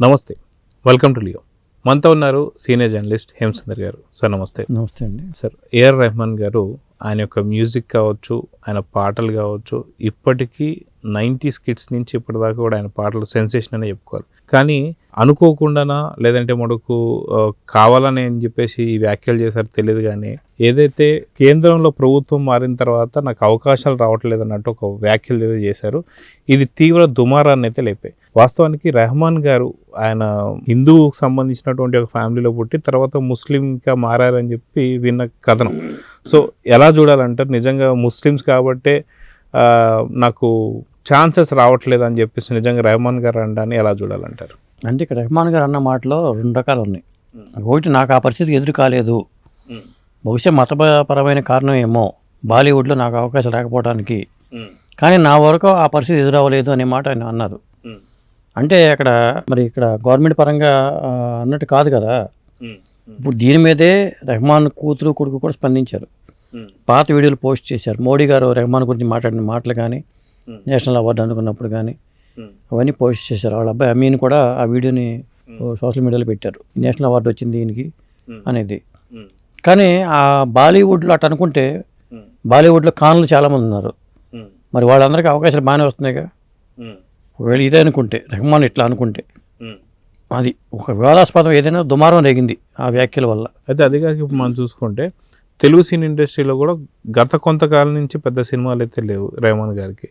నమస్తే, welcome to Leo. మనతో ఉన్నారు సీనియర్ జర్నలిస్ట్ హేమసుందర్ గారు. సార్ నమస్తే. నమస్తే అండి. సార్, ఏఆర్ రెహమాన్ గారు ఆయన యొక్క మ్యూజిక్ కావచ్చు, ఆయన పాటలు కావచ్చు, ఇప్పటికీ 90s కిడ్స్ నుంచి ఇప్పటిదాకా కూడా ఆయన పాటలు సెన్సేషన్ అనే చెప్పుకోవాలి. కానీ అనుకోకుండానా లేదంటే మనకు కావాలని అని చెప్పేసి ఈ వ్యాఖ్యలు చేశారు తెలియదు. కానీ ఏదైతే కేంద్రంలో ప్రభుత్వం మారిన తర్వాత నాకు అవకాశాలు రావట్లేదు అన్నట్టు ఒక వ్యాఖ్యలు ఏదో చేశారు. ఇది తీవ్ర దుమారాన్ని అయితే లేపాయి. వాస్తవానికి రెహమాన్ గారు ఆయన హిందూకి సంబంధించినటువంటి ఒక ఫ్యామిలీలో పుట్టి తర్వాత ముస్లింగా మారారని చెప్పి విన్న కథనం. సో ఎలా చూడాలంటారు? నిజంగా ముస్లిమ్స్ కాబట్టే నాకు ఛాన్సెస్ రావట్లేదు అని చెప్పేసి నిజంగా రెహమాన్ గారు అనడాన్ని ఎలా చూడాలంటారు? అంటే ఇక్కడ రెహమాన్ గారు అన్న మాటలో రెండు రకాలు ఉన్నాయి. ఒకటి, నాకు ఆ పరిస్థితి ఎదురు కాలేదు, బహుశా మతపరమైన కారణం ఏమో బాలీవుడ్లో నాకు అవకాశం రాకపోవడానికి, కానీ నా వరకు ఆ పరిస్థితి ఎదురవ్వలేదు అనే మాట ఆయన అన్నారు. అంటే అక్కడ మరి ఇక్కడ గవర్నమెంట్ పరంగా అన్నట్టు కాదు కదా. ఇప్పుడు దీని మీదే రెహమాన్ కూతురు కొడుకు కూడా స్పందించారు, పాత వీడియోలు పోస్ట్ చేశారు. మోడీ గారు రెహమాన్ గురించి మాట్లాడిన మాటలు కానీ, నేషనల్ అవార్డు అనుకున్నప్పుడు కానీ అవన్నీ పోస్ట్ చేశారు. వాళ్ళ అబ్బాయి అమీన్ కూడా ఆ వీడియోని సోషల్ మీడియాలో పెట్టారు, నేషనల్ అవార్డు వచ్చింది దీనికి అనేది. కానీ ఆ బాలీవుడ్లో అటు అనుకుంటే బాలీవుడ్లో ఖాన్లు చాలామంది ఉన్నారు, మరి వాళ్ళందరికీ అవకాశాలు బాగానే వస్తున్నాయిగా. ఒకవేళ ఇదే అనుకుంటే, రెహమాన్ ఇట్లా అనుకుంటే, అది ఒక వివాదాస్పదం ఏదైనా దుమారం రేగింది ఆ వ్యాఖ్యల వల్ల. అయితే అది కాక ఇప్పుడు మనం చూసుకుంటే తెలుగు సినీ ఇండస్ట్రీలో కూడా గత కొంతకాలం నుంచి పెద్ద సినిమాలు అయితే లేవు రెహమాన్ గారికి.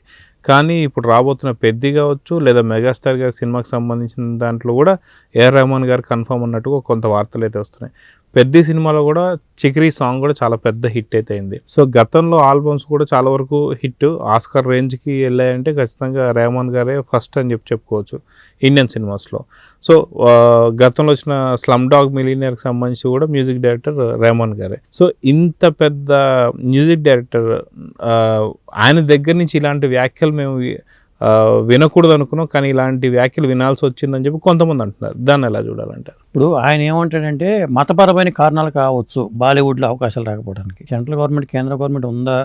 కానీ ఇప్పుడు రాబోతున్న పెద్ది కావచ్చు లేదా మెగాస్టార్ గారి సినిమాకి సంబంధించిన దాంట్లో కూడా ఏఆర్ రెహమాన్ గారు కన్ఫర్మ్ అన్నట్టుగా కొంత వార్తలు అయితే వస్తున్నాయి. పెద్ది సినిమాలో కూడా చిక్రీ సాంగ్ కూడా చాలా పెద్ద హిట్ అయితే అయింది. సో గతంలో ఆల్బమ్స్ కూడా చాలా వరకు హిట్, ఆస్కార్ రేంజ్కి వెళ్ళాయంటే ఖచ్చితంగా రెహమాన్ గారే ఫస్ట్ అని చెప్పుకోవచ్చు ఇండియన్ సినిమాస్లో. సో గతంలో వచ్చిన స్లమ్ డాగ్ మిలియనీర్కి సంబంధించి కూడా మ్యూజిక్ డైరెక్టర్ రెహమాన్ గారే. సో ఇంత పెద్ద మ్యూజిక్ డైరెక్టర్ ఆయన దగ్గర నుంచి ఇలాంటి వ్యాఖ్యలు మేము వినకూడదు అనుకున్నాం, కానీ ఇలాంటి వ్యాఖ్యలు వినాల్సి వచ్చిందని చెప్పి కొంతమంది అంటున్నారు. దాన్ని ఎలా చూడాలంటారు? ఇప్పుడు ఆయన ఏమంటాడంటే మతపరమైన కారణాలు కావచ్చు బాలీవుడ్లో అవకాశాలు రాకపోవడానికి. సెంట్రల్ గవర్నమెంట్, కేంద్ర గవర్నమెంట్ ఉందా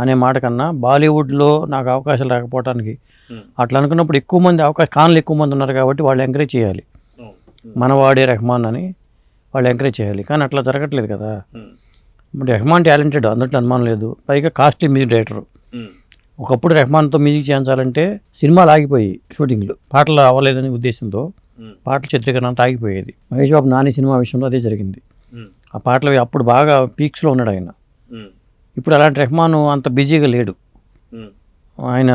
అనే మాట కన్నా బాలీవుడ్లో నాకు అవకాశాలు రాకపోవడానికి అట్లా అనుకున్నప్పుడు ఎక్కువ మంది ఖాన్లు ఎక్కువ మంది ఉన్నారు కాబట్టి వాళ్ళు ఎంకరేజ్ చేయాలి, మనవాడే రెహమాన్ అని వాళ్ళు ఎంకరేజ్ చేయాలి. కానీ అట్లా జరగట్లేదు కదా. రెహమాన్ టాలెంటెడ్, అందరిలో అనుమానం లేదు. పైగా కాస్ట్లీ మ్యూజిక్ డైరెక్టర్. ఒకప్పుడు రెహమాన్తో మ్యూజిక్ చేయించాలంటే సినిమాలు ఆగిపోయి షూటింగ్లు, పాటలు అవ్వలేదనే ఉద్దేశంతో పాటల చిత్రీకరణ అంతా ఆగిపోయేది. మహేష్ బాబు నాని సినిమా విషయంలో అదే జరిగింది. ఆ పాటలు అప్పుడు బాగా పీక్స్లో ఉన్నాడు ఆయన. ఇప్పుడు అలాంటి రెహమాన్ అంత బిజీగా లేడు, ఆయన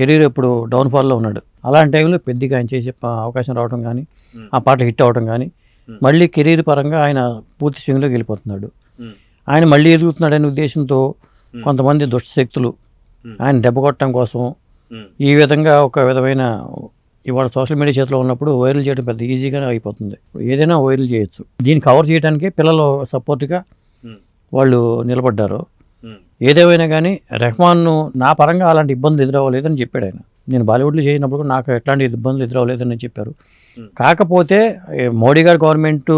కెరీర్ ఇప్పుడు డౌన్ఫాల్లో ఉన్నాడు. అలాంటి టైంలో పెద్దగా ఆయన చేసే అవకాశం రావడం కానీ, ఆ పాట హిట్ అవ్వడం కానీ, మళ్ళీ కెరీర్ పరంగా ఆయన పూర్తి స్వింగ్లోకి వెళ్ళిపోతున్నాడు. ఆయన మళ్ళీ ఎదుగుతున్నాడనే ఉద్దేశంతో కొంతమంది దుష్టశక్తులు ఆయన దెబ్బ కొట్టడం కోసం ఈ విధంగా ఒక విధమైన, ఇవాళ సోషల్ మీడియా చేతిలో ఉన్నప్పుడు వైరల్ చేయడం పెద్ద ఈజీగానే అయిపోతుంది, ఏదైనా వైరల్ చేయొచ్చు. దీన్ని కవర్ చేయడానికే పిల్లలు సపోర్ట్గా వాళ్ళు నిలబడ్డారు. ఏదేమైనా కానీ రెహమాన్ను నా పరంగా అలాంటి ఇబ్బందులు ఎదురవ్వలేదని చెప్పాడు ఆయన. నేను బాలీవుడ్లో చేసినప్పుడు కూడా నాకు ఎట్లాంటి ఇబ్బందులు ఎదురవ్వలేదని చెప్పారు. కాకపోతే మోడీ గారి గవర్నమెంట్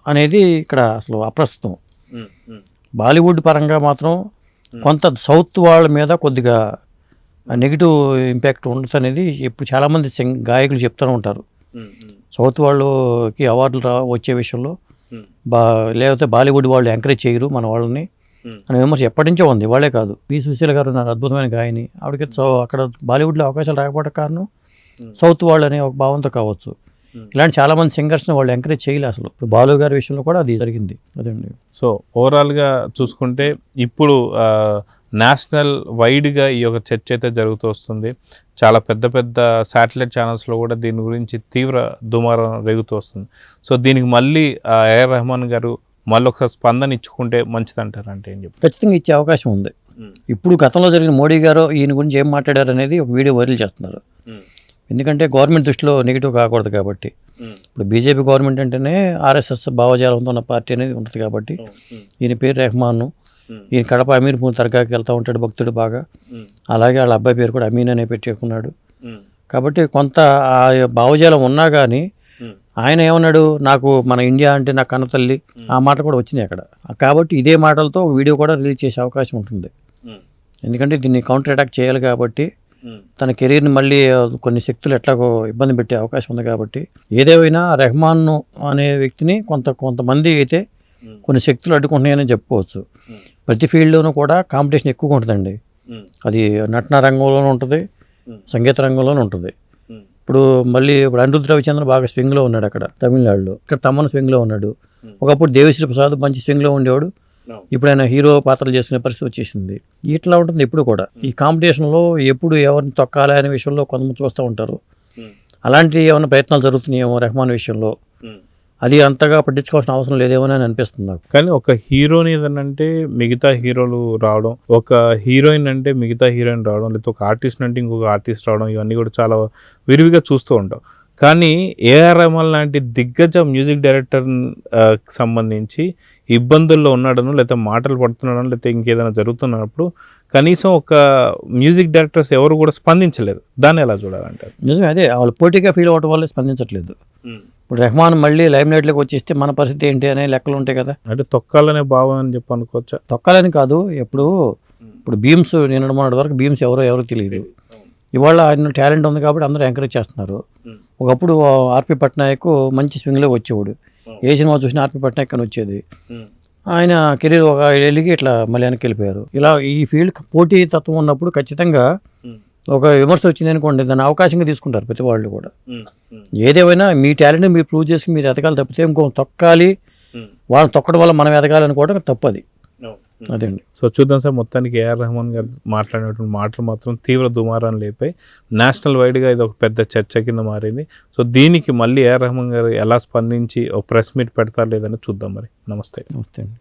అనేది ఇక్కడ అసలు అప్రస్తుతం. బాలీవుడ్ పరంగా మాత్రం కొంత సౌత్ వాళ్ళ మీద కొద్దిగా నెగిటివ్ ఇంపాక్ట్ ఉండొచ్చు అనేది ఇప్పుడు చాలామంది గాయకులు చెప్తూనే ఉంటారు. సౌత్ వాళ్ళకి అవార్డులు వచ్చే విషయంలో లేకపోతే బాలీవుడ్ వాళ్ళు ఎంకరేజ్ చేయరు మన వాళ్ళని అనే విమర్శ ఎప్పటి నుంచో ఉంది. వాళ్ళే కాదు, పి సుశీల గారు ఉన్నారు, అద్భుతమైన గాయని. ఆవిడకి అక్కడ బాలీవుడ్లో అవకాశాలు రాకపోవడం కారణం సౌత్ వాళ్ళు అనే ఒక భావంతో కావచ్చు. ఇలాంటి చాలామంది సింగర్స్ని వాళ్ళు ఎంకరేజ్ చేయలే అసలు. ఇప్పుడు బాలు గారి విషయంలో కూడా అది జరిగింది. అదండి. సో ఓవరాల్గా చూసుకుంటే ఇప్పుడు నేషనల్ వైడ్గా ఈ యొక్క చర్చ అయితే జరుగుతూ వస్తుంది. చాలా పెద్ద పెద్ద శాటిలైట్ ఛానల్స్లో కూడా దీని గురించి తీవ్ర దుమారం రేగుతూ వస్తుంది. సో దీనికి మళ్ళీ ఏఆర్ రెహమాన్ గారు మళ్ళీ ఒకసారి స్పందన ఇచ్చుకుంటే మంచిది అంటారు. అంటే ఏం చెప్పి ఖచ్చితంగా ఇచ్చే అవకాశం ఉంది. ఇప్పుడు గతంలో జరిగిన మోడీ గారు ఈయన గురించి ఏం మాట్లాడారు అనేది ఒక వీడియో వైరల్ చేస్తున్నారు. ఎందుకంటే గవర్నమెంట్ దృష్టిలో నెగిటివ్ కాకూడదు కాబట్టి. ఇప్పుడు బీజేపీ గవర్నమెంట్ అంటేనే ఆర్ఎస్ఎస్ భావజాలంతో ఉన్న పార్టీ అనేది ఉంటుంది కాబట్టి, ఈయన పేరు రెహమాన్, ఈయన కడప అమీర్పూర్ దర్గాకి వెళ్తూ ఉంటాడు భక్తుడు బాగా. అలాగే వాళ్ళ అబ్బాయి పేరు కూడా అమీన్ అనే పెట్టుకున్నాడు. కాబట్టి కొంత ఆ భావజాలం ఉన్నా కానీ ఆయన ఏమన్నాడు, నాకు మన ఇండియా అంటే నా కన్న తల్లి, ఆ మాట కూడా వచ్చినాయి అక్కడ. కాబట్టి ఇదే మాటలతో వీడియో కూడా రిలీజ్ చేసే అవకాశం ఉంటుంది. ఎందుకంటే దీన్ని కౌంటర్ అటాక్ చేయాలి కాబట్టి తన కెరీర్ని మళ్ళీ కొన్ని శక్తులు ఎట్లాగో ఇబ్బంది పెట్టే అవకాశం ఉంది కాబట్టి ఏదేమైనా రెహమాన్ అనే వ్యక్తిని కొంతమంది అయితే కొన్ని శక్తులు అడ్డుకుంటున్నాయని చెప్పుకోవచ్చు. ప్రతి ఫీల్డ్లోనూ కూడా కాంపిటీషన్ ఎక్కువగా ఉంటుందండి. అది నటన రంగంలోనూ ఉంటుంది, సంగీత రంగంలోనూ ఉంటుంది. ఇప్పుడు అనిరుద్ధ్ రవిచంద్రన్ బాగా స్వింగ్లో ఉన్నాడు అక్కడ తమిళనాడులో, ఇక్కడ తమన్ స్వింగ్లో ఉన్నాడు. ఒకప్పుడు దేవిశ్రీ ప్రసాద్ మంచి స్వింగ్లో ఉండేవాడు, ఇప్పుడు ఆయన హీరో పాత్రలు చేసుకునే పరిస్థితి వచ్చేసింది. ఇట్లా ఉంటుంది ఎప్పుడు కూడా. ఈ కాంపిటీషన్లో ఎప్పుడు ఎవరిని తొక్కాలి అనే విషయంలో కొంతమంది చూస్తూ ఉంటారు. అలాంటి ఏమైనా ప్రయత్నాలు జరుగుతున్నాయేమో రెహమాన్ విషయంలో, అది అంతగా పట్టించుకోవాల్సిన అవసరం లేదేమో అని అనిపిస్తుంది నాకు. కానీ ఒక హీరోని ఏదనంటే మిగతా హీరోలు రావడం, ఒక హీరోయిన్ అంటే మిగతా హీరోయిన్ రావడం, లేకపోతే ఒక ఆర్టిస్ట్ అంటే ఇంకొక ఆర్టిస్ట్ రావడం, ఇవన్నీ కూడా చాలా విరివిగా చూస్తూ ఉంటాం. కానీ ఏఆర్ రెహమాన్ లాంటి దిగ్గజ మ్యూజిక్ డైరెక్టర్ సంబంధించి ఇబ్బందుల్లో ఉన్నాడను, లేకపోతే మాటలు పడుతున్నాడను, లేకపోతే ఇంకేదైనా జరుగుతున్నప్పుడు కనీసం ఒక మ్యూజిక్ డైరెక్టర్స్ ఎవరు కూడా స్పందించలేదు. దాన్ని ఎలా చూడాలంటారు? నిజమే, అదే వాళ్ళు పోటీగా ఫీల్ అవ్వడం వల్ల స్పందించట్లేదు. ఇప్పుడు రెహమాన్ మళ్ళీ లైమ్ లైట్లోకి వచ్చేస్తే మన పరిస్థితి ఏంటి అనే లెక్కలు ఉంటాయి కదా. అంటే తొక్కాలనే భావం అని చెప్పి అనుకోవచ్చా? తొక్కాలని కాదు, ఇప్పుడు భీమ్స్ నిన్న మొన్నటి వరకు భీమ్స్ ఎవరో తెలియదు. ఇవాళ ఆయన టాలెంట్ ఉంది కాబట్టి అందరూ ఎంకరేజ్ చేస్తున్నారు. ఒకప్పుడు ఆర్పి పట్నాయక్ మంచి స్వింగ్లో వచ్చేవాడు, ఏ సినిమా చూసినా ఆర్పి పట్నాయక్ అని వచ్చేది. ఆయన కెరీర్ ఒక 5 ఏళ్ళకి ఇట్లా మళ్ళీ వెనక్కి వెళ్ళిపోయారు. ఇలా ఈ ఫీల్డ్ పోటీ తత్వం ఉన్నప్పుడు ఖచ్చితంగా ఒక విమర్శ వచ్చింది అనుకోండి, దాన్ని అవకాశంగా తీసుకుంటారు ప్రతి వాళ్ళు కూడా. ఏదేమైనా మీ టాలెంట్ మీరు ప్రూవ్ చేసుకుని మీరు ఎదగాలి తప్పితే ఇంకో తొక్కాలి, వాళ్ళని తొక్కడం వల్ల మనం ఎదగాలనుకోవడం తప్పది. అదండి. సో చూద్దాం సార్, మొత్తానికి ఏఆర్ రెహమాన్ గారు మాట్లాడినటువంటి మాటలు మాత్రం తీవ్ర దుమారాన్ని లేపాయి. నేషనల్ వైడ్గా ఇది ఒక పెద్ద చర్చ కింద మారింది. సో దీనికి మళ్ళీ ఏఆర్ రెహమాన్ గారు ఎలా స్పందించి ఒక ప్రెస్ మీట్ పెడతారు లేదని చూద్దాం మరి. నమస్తే. నమస్తే అండి.